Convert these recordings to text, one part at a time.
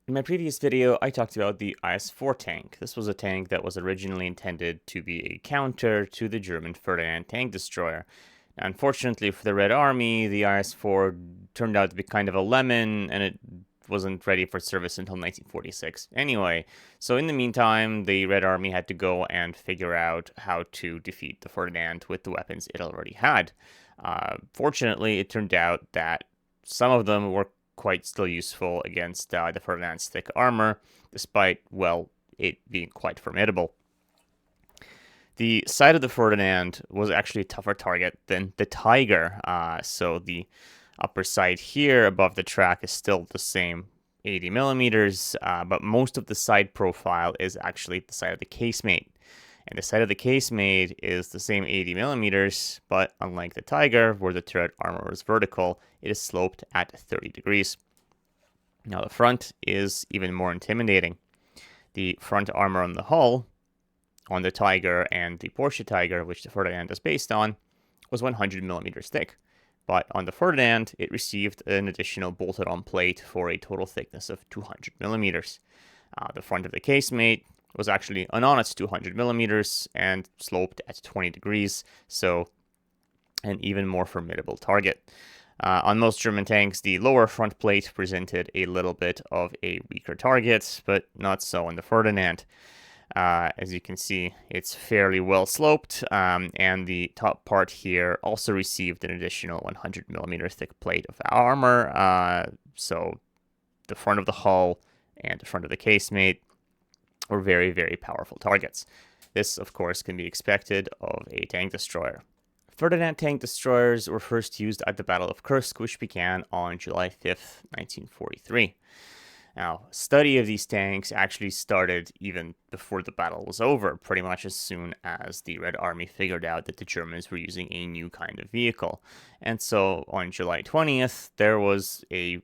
In my previous video, I talked about the IS-4 tank. This was a tank that was originally intended to be a counter to the German Ferdinand tank destroyer. Now, unfortunately for the Red Army, the IS-4 turned out to be kind of a lemon, and it wasn't ready for service until 1946 anyway. So in the meantime, the Red Army had to go and figure out how to defeat the Ferdinand with the weapons it already had. Fortunately, it turned out that some of them were quite still useful against the Ferdinand's thick armor, despite, well, it being quite formidable. The side of the Ferdinand was actually a tougher target than the Tiger, so the upper side here above the track is still the same 80 millimeters, but most of the side profile is actually the side of the casemate. And the side of the casemate is the same 80 millimeters, but unlike the Tiger, where the turret armor is vertical, it is sloped at 30 degrees. Now the front is even more intimidating. The front armor on the hull, on the Tiger and the Porsche Tiger, which the Ferdinand is based on, was 100 millimeters thick. But on the Ferdinand, it received an additional bolted-on plate for a total thickness of 200 millimeters. The front of the casemate was actually on its 200 millimeters and sloped at 20 degrees, so an even more formidable target. On most German tanks, the lower front plate presented a little bit of a weaker target, but not so on the Ferdinand. As you can see, it's fairly well sloped, and the top part here also received an additional 100 millimeter thick plate of armor, so the front of the hull and the front of the casemate were very, very powerful targets. This, of course, can be expected of a tank destroyer. Ferdinand tank destroyers were first used at the Battle of Kursk, which began on July 5th, 1943. Now, study of these tanks actually started even before the battle was over, pretty much as soon as the Red Army figured out that the Germans were using a new kind of vehicle. And so on July 20th, there was a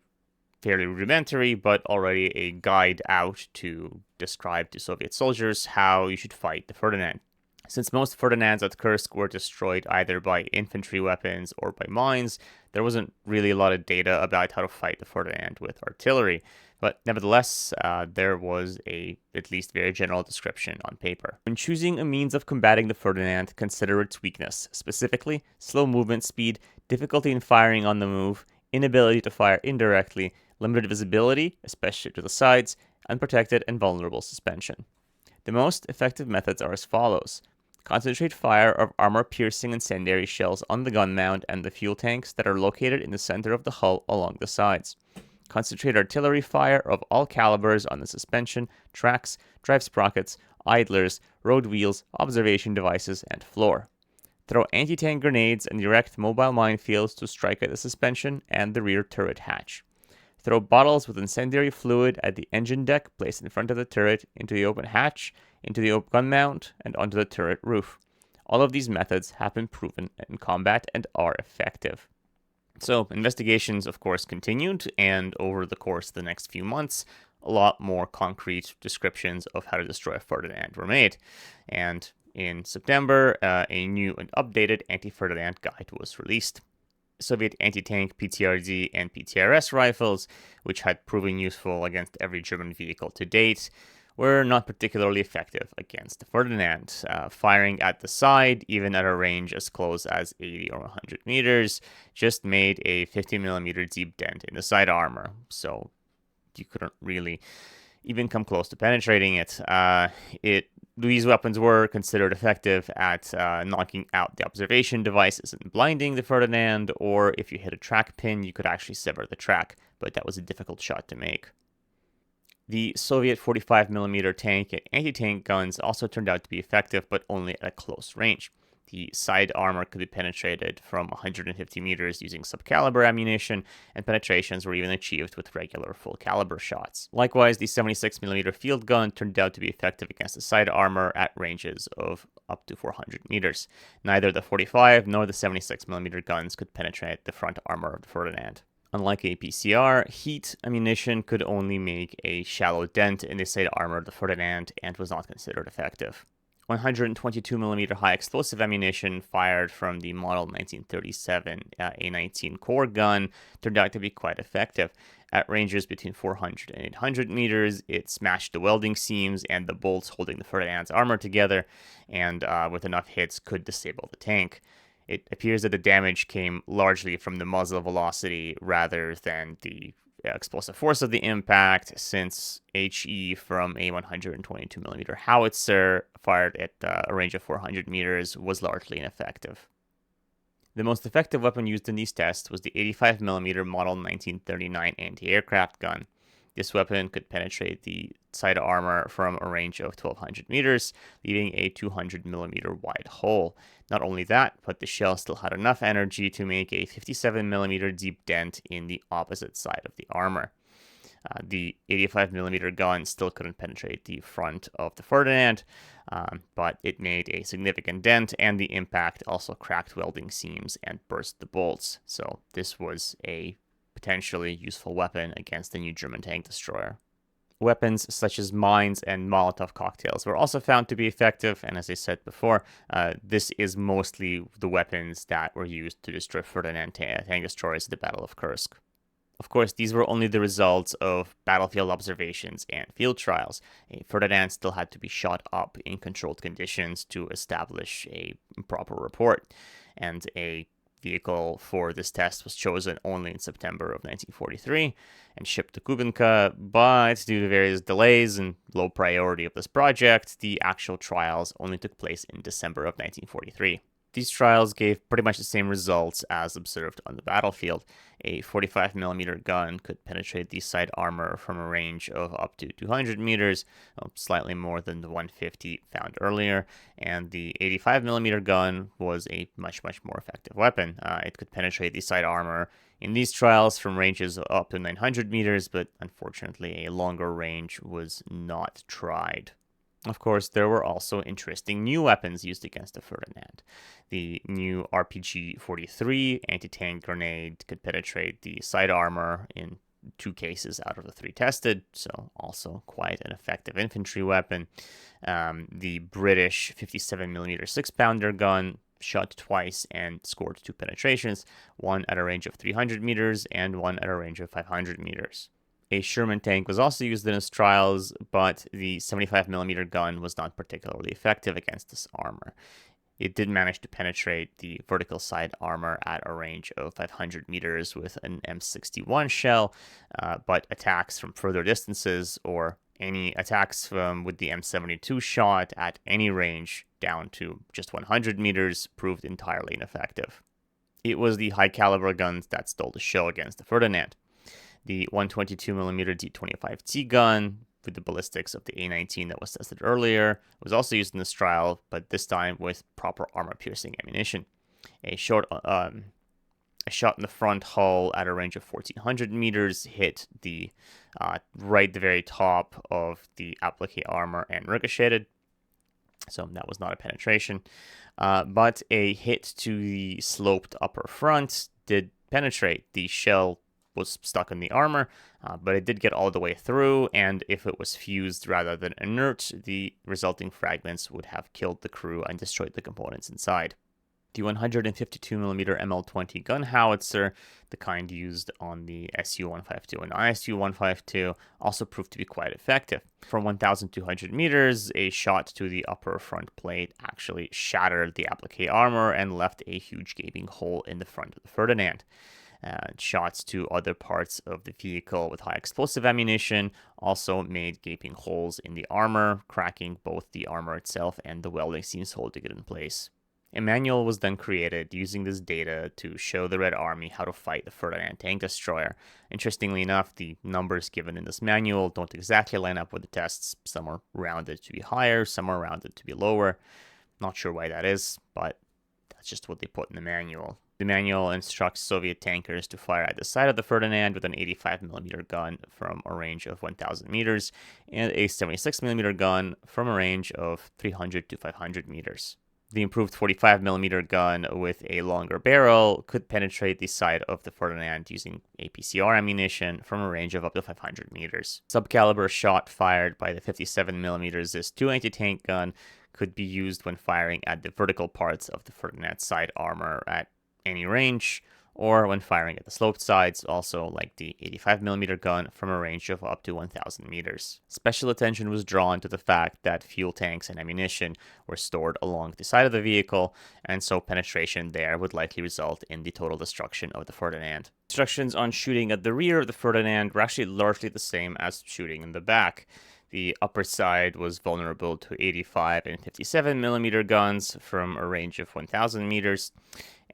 fairly rudimentary, but already a guide out to describe to Soviet soldiers how you should fight the Ferdinand. Since most Ferdinands at Kursk were destroyed either by infantry weapons or by mines, there wasn't really a lot of data about how to fight the Ferdinand with artillery. But nevertheless, there was a at least very general description on paper. When choosing a means of combating the Ferdinand, consider its weakness, specifically slow movement speed, difficulty in firing on the move, inability to fire indirectly, limited visibility, especially to the sides, unprotected and vulnerable suspension. The most effective methods are as follows. Concentrate fire of armor-piercing incendiary shells on the gun mount and the fuel tanks that are located in the center of the hull along the sides. Concentrate artillery fire of all calibers on the suspension, tracks, drive sprockets, idlers, road wheels, observation devices, and floor. Throw anti-tank grenades and erect mobile minefields to strike at the suspension and the rear turret hatch. Throw bottles with incendiary fluid at the engine deck placed in front of the turret, into the open hatch, into the gun mount, and onto the turret roof. All of these methods have been proven in combat and are effective. So, investigations, of course, continued, and over the course of the next few months, a lot more concrete descriptions of how to destroy a Ferdinand were made. And in September, a new and updated Anti-Ferdinand guide was released. Soviet anti-tank PTRD and PTRS rifles, which had proven useful against every German vehicle to date, were not particularly effective against the Ferdinand. Firing at the side, even at a range as close as 80 or 100 meters, just made a 50mm deep dent in the side armor, so you couldn't really even come close to penetrating it. These weapons were considered effective at knocking out the observation devices and blinding the Ferdinand, or if you hit a track pin, you could actually sever the track, but that was a difficult shot to make. The Soviet 45mm tank and anti-tank guns also turned out to be effective, but only at a close range. The side armor could be penetrated from 150 meters using subcaliber ammunition, and penetrations were even achieved with regular full caliber shots. Likewise, the 76mm field gun turned out to be effective against the side armor at ranges of up to 400 meters. Neither the 45 nor the 76mm guns could penetrate the front armor of the Ferdinand. Unlike a PCR, heat ammunition could only make a shallow dent in the side armor of the Ferdinand and was not considered effective. 122mm high explosive ammunition fired from the model 1937 A19 core gun turned out to be quite effective. At ranges between 400 and 800 meters, it smashed the welding seams and the bolts holding the Ferdinand's armor together, and with enough hits could disable the tank. It appears that the damage came largely from the muzzle velocity rather than the explosive force of the impact, since HE from a 122mm howitzer fired at a range of 400 meters was largely ineffective. The most effective weapon used in these tests was the 85mm Model 1939 anti-aircraft gun. This weapon could penetrate the side armor from a range of 1200 meters, leaving a 200mm wide hole. Not only that, but the shell still had enough energy to make a 57mm deep dent in the opposite side of the armor. The 85mm gun still couldn't penetrate the front of the Ferdinand, but it made a significant dent, and the impact also cracked welding seams and burst the bolts. So this was a potentially useful weapon against the new German tank destroyer. Weapons such as mines and Molotov cocktails were also found to be effective, and as I said before, this is mostly the weapons that were used to destroy Ferdinand tank destroyers at the Battle of Kursk. Of course, these were only the results of battlefield observations and field trials. A Ferdinand still had to be shot up in controlled conditions to establish a proper report, and a vehicle for this test was chosen only in September of 1943 and shipped to Kubinka, but due to various delays and low priority of this project, the actual trials only took place in December of 1943. These trials gave pretty much the same results as observed on the battlefield. A 45mm gun could penetrate the side armor from a range of up to 200 meters, slightly more than the 150 found earlier, and the 85mm gun was a much more effective weapon. It could penetrate the side armor in these trials from ranges of up to 900 meters, but unfortunately a longer range was not tried. Of course, there were also interesting new weapons used against the Ferdinand. The new RPG-43 anti-tank grenade could penetrate the side armor in 2 cases out of the 3 tested, so also quite an effective infantry weapon. The British 57mm 6-pounder gun shot twice and scored 2 penetrations, one at a range of 300 meters and one at a range of 500 meters. A Sherman tank was also used in its trials, but the 75mm gun was not particularly effective against this armor. It did manage to penetrate the vertical side armor at a range of 500 meters with an M61 shell, but attacks from further distances or any attacks with the M72 shot at any range down to just 100 meters proved entirely ineffective. It was the high-caliber guns that stole the show against the Ferdinand. The 122mm D25T gun with the ballistics of the A19 that was tested earlier was also used in this trial, but this time with proper armor-piercing ammunition. A shot in the front hull at a range of 1400 meters hit the the very top of the applique armor and ricocheted, so that was not a penetration. But a hit to the sloped upper front did penetrate. The shell was stuck in the armor, but it did get all the way through, and if it was fused rather than inert, the resulting fragments would have killed the crew and destroyed the components inside. The 152mm ML20 gun howitzer, the kind used on the Su-152 and ISU-152, also proved to be quite effective. From 1,200 meters, a shot to the upper front plate actually shattered the applique armor and left a huge gaping hole in the front of the Ferdinand. Shots to other parts of the vehicle with high explosive ammunition also made gaping holes in the armor, cracking both the armor itself and the welding seams holding it in place. A manual was then created using this data to show the Red Army how to fight the Ferdinand tank destroyer. Interestingly enough, the numbers given in this manual don't exactly line up with the tests. Some are rounded to be higher, some are rounded to be lower. Not sure why that is, but that's just what they put in the manual. The manual instructs Soviet tankers to fire at the side of the Ferdinand with an 85mm gun from a range of 1,000 meters and a 76mm gun from a range of 300 to 500 meters. The improved 45mm gun with a longer barrel could penetrate the side of the Ferdinand using APCR ammunition from a range of up to 500 meters. Subcaliber shot fired by the 57mm ZIS-2 anti-tank gun could be used when firing at the vertical parts of the Ferdinand's side armor at any range, or when firing at the sloped sides, also like the 85mm gun from a range of up to 1,000 meters. Special attention was drawn to the fact that fuel tanks and ammunition were stored along the side of the vehicle, and so penetration there would likely result in the total destruction of the Ferdinand. Instructions on shooting at the rear of the Ferdinand were actually largely the same as shooting in the back. The upper side was vulnerable to 85 and 57mm guns from a range of 1,000 meters,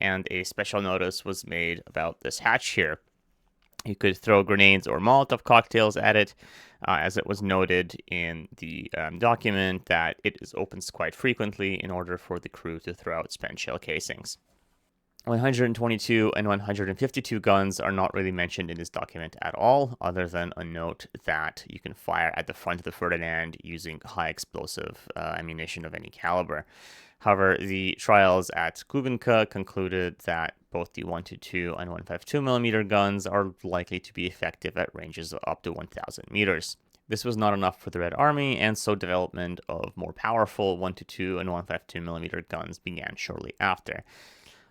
and a special notice was made about this hatch here. You could throw grenades or Molotov cocktails at it, as it was noted in the document that it opens quite frequently in order for the crew to throw out spent shell casings. 122 and 152 guns are not really mentioned in this document at all, other than a note that you can fire at the front of the Ferdinand using high explosive ammunition of any caliber. However, the trials at Kubinka concluded that both the 122 and 152mm guns are likely to be effective at ranges of up to 1,000 meters. This was not enough for the Red Army, and so development of more powerful 122 and 152mm guns began shortly after.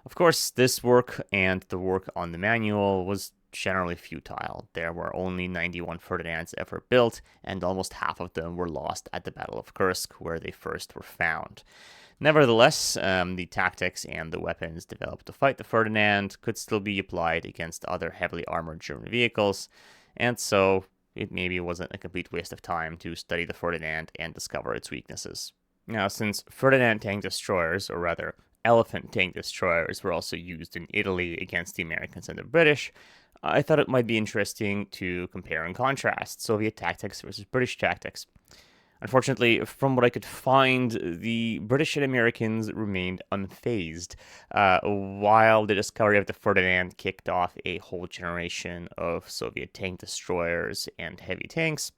Of course, this work and the work on the manual was generally futile. There were only 91 Ferdinands ever built, and almost half of them were lost at the Battle of Kursk, where they first were found. Nevertheless, the tactics and the weapons developed to fight the Ferdinand could still be applied against other heavily armored German vehicles, and so it maybe wasn't a complete waste of time to study the Ferdinand and discover its weaknesses. Now, since Ferdinand tank destroyers, or rather elephant tank destroyers, were also used in Italy against the Americans and the British, I thought it might be interesting to compare and contrast Soviet tactics versus British tactics. Unfortunately, from what I could find, the British and Americans remained unfazed, while the discovery of the Ferdinand kicked off a whole generation of Soviet tank destroyers and heavy tanks.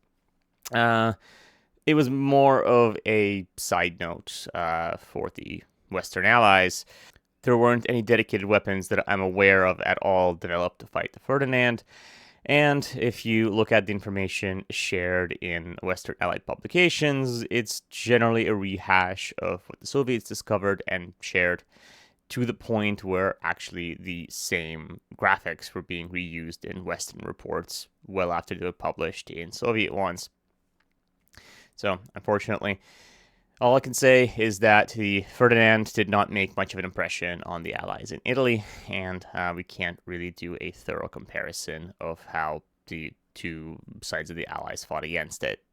It was more of a side note for the Western Allies. There weren't any dedicated weapons that I'm aware of at all developed to fight the Ferdinand, and if you look at the information shared in Western Allied publications, it's generally a rehash of what the Soviets discovered and shared, to the point where actually the same graphics were being reused in Western reports well after they were published in Soviet ones. So, unfortunately, all I can say is that the Ferdinand did not make much of an impression on the Allies in Italy, and we can't really do a thorough comparison of how the two sides of the Allies fought against it.